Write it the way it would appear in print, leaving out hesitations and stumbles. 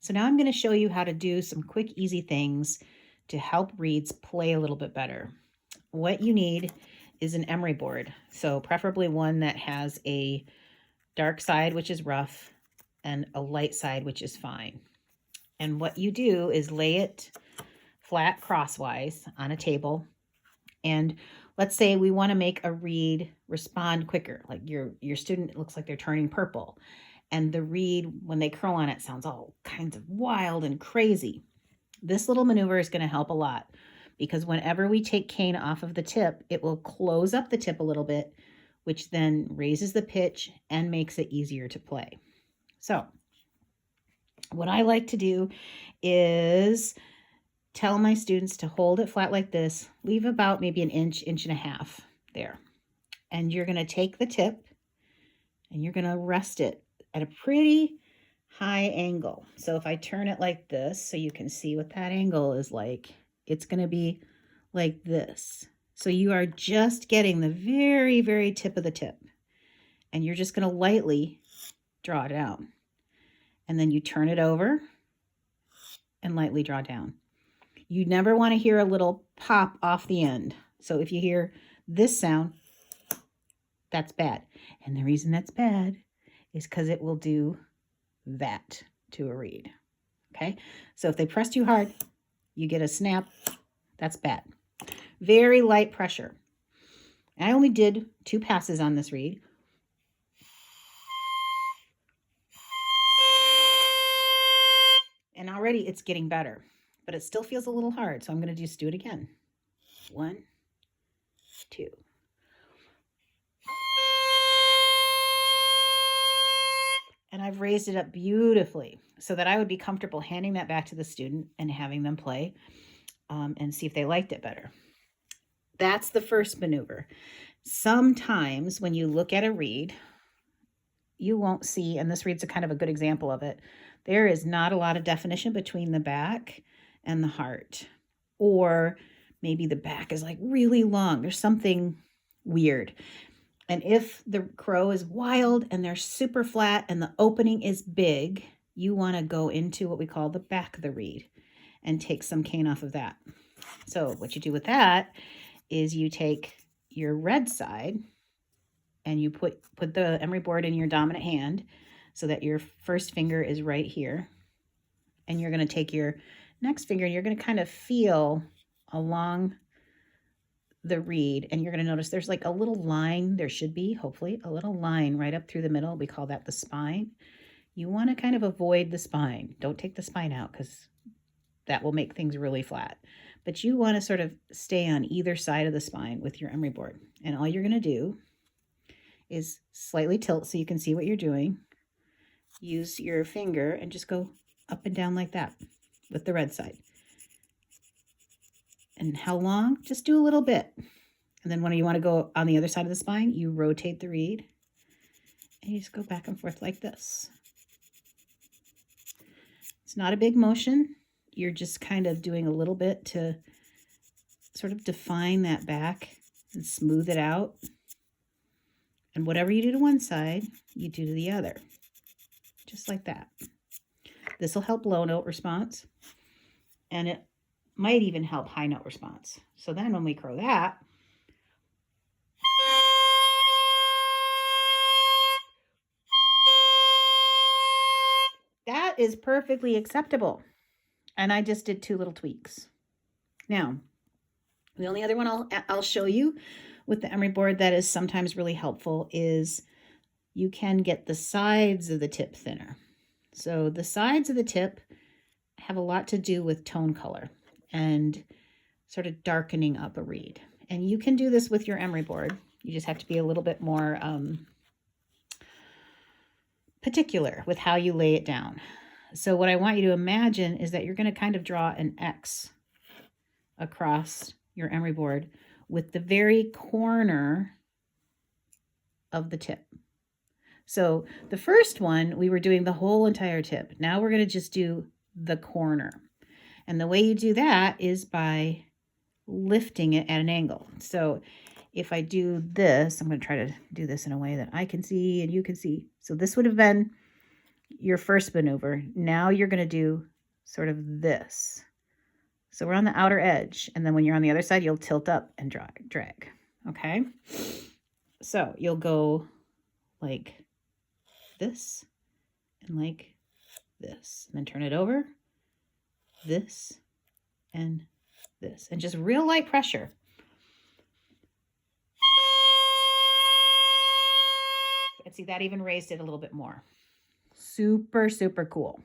So now I'm going to show you how to do some quick, easy things to help reeds play a little bit better. What you need is an emery board. So preferably one that has a dark side, which is rough, and a light side, which is fine. And what you do is lay it flat crosswise on a table. And let's say we want to make a reed respond quicker. Like your student, it looks like they're turning purple. And the reed, when they curl on it, sounds all kinds of wild and crazy. This little maneuver is going to help a lot because whenever we take cane off of the tip, it will close up the tip a little bit, which then raises the pitch and makes it easier to play. So what I like to do is tell my students to hold it flat like this, leave about maybe an inch, inch and a half there. And you're going to take the tip and you're going to rest it at a pretty high angle. So if I turn it like this, so you can see what that angle is like, it's going to be like this. So you are just getting the very, very tip of the tip. And you're just going to lightly draw down. And then you turn it over and lightly draw down. You never want to hear a little pop off the end. So if you hear this sound, that's bad. And the reason that's bad is because it will do that to a reed. Okay, so if they press too hard, you get a snap. That's bad. Very light pressure. I only did 2 passes on this reed. And already it's getting better, but it still feels a little hard. So I'm going to just do it again. 1, 2. And I've raised it up beautifully so that I would be comfortable handing that back to the student and having them play and see if they liked it better. That's the first maneuver. Sometimes when you look at a reed, you won't see, and this reed's a kind of a good example of it, there is not a lot of definition between the back and the heart. Or maybe the back is like really long. There's something weird. And if the crow is wild and they're super flat and the opening is big, you want to go into what we call the back of the reed and take some cane off of that. So what you do with that is you take your red side and you put the emery board in your dominant hand so that your first finger is right here. And you're going to take your next finger and you're going to kind of feel along the reed, and you're going to notice there's like a little line. There should be, hopefully, a little line right up through the middle. We call that the spine. You want to kind of avoid the spine. Don't take the spine out because that will make things really flat. But you want to sort of stay on either side of the spine with your emery board. And all you're going to do is slightly tilt so you can see what you're doing. Use your finger and just go up and down like that with the red side. And how long? Just do a little bit. And then when you want to go on the other side of the spine, you rotate the reed and you just go back and forth like this. It's not a big motion. You're just kind of doing a little bit to sort of define that back and smooth it out. And whatever you do to one side, you do to the other. Just like that. This will help low note response. And it might even help high note response. So then when we crow that, that is perfectly acceptable. And I just did 2 little tweaks. Now, the only other one I'll show you with the emery board that is sometimes really helpful is you can get the sides of the tip thinner. So the sides of the tip have a lot to do with tone color and sort of darkening up a reed. And you can do this with your emery board. You just have to be a little bit more particular with how you lay it down. So what I want you to imagine is that you're going to kind of draw an X across your emery board with the very corner of the tip. So the first one, we were doing the whole entire tip. Now we're going to just do the corner. And the way you do that is by lifting it at an angle. So if I do this, I'm going to try to do this in a way that I can see and you can see. So this would have been your first maneuver. Now you're going to do sort of this. So we're on the outer edge, and then when you're on the other side, you'll tilt up and drag, okay? So you'll go like this and like this, and then turn it over, this and this, and just real light pressure. And see, that even raised it a little bit more. Super, super cool.